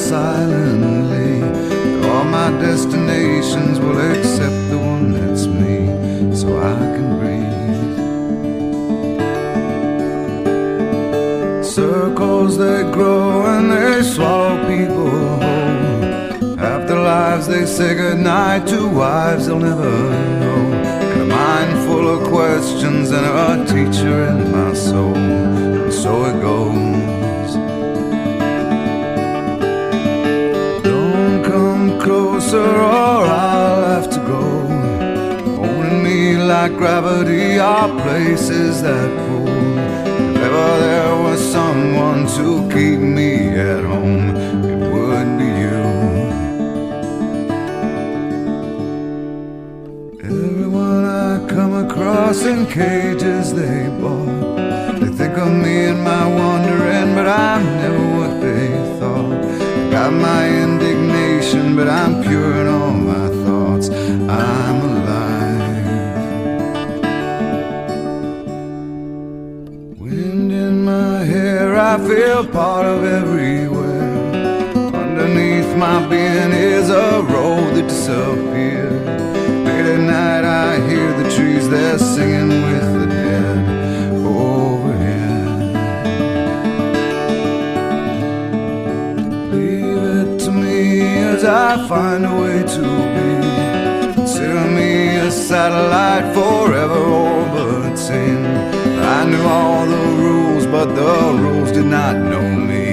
silently. All my destinations will accept the one that's me, so I can breathe. Circles they grow and they swallow people whole. After lives they say goodnight to wives they'll never know. And a mind full of questions and a teacher in my soul. And so it goes. Don't come closer or I'll have to go. Holding me like gravity are places that pull. If ever there was someone to keep me at home, it would be you. Everyone I come across in cages they bought, they think of me and my wandering, but I'm never what they thought. Got my indignation, but I'm pure in all my thoughts. I'm alive. Wind in my hair, I feel part of everywhere. Underneath my being is a road that disappeared. Late at night I hear the trees, they're singing with the dead overhead. Leave it to me as I find a way to be. Consider me a satellite forever orbiting. I knew all the rules, but the rules did not know me.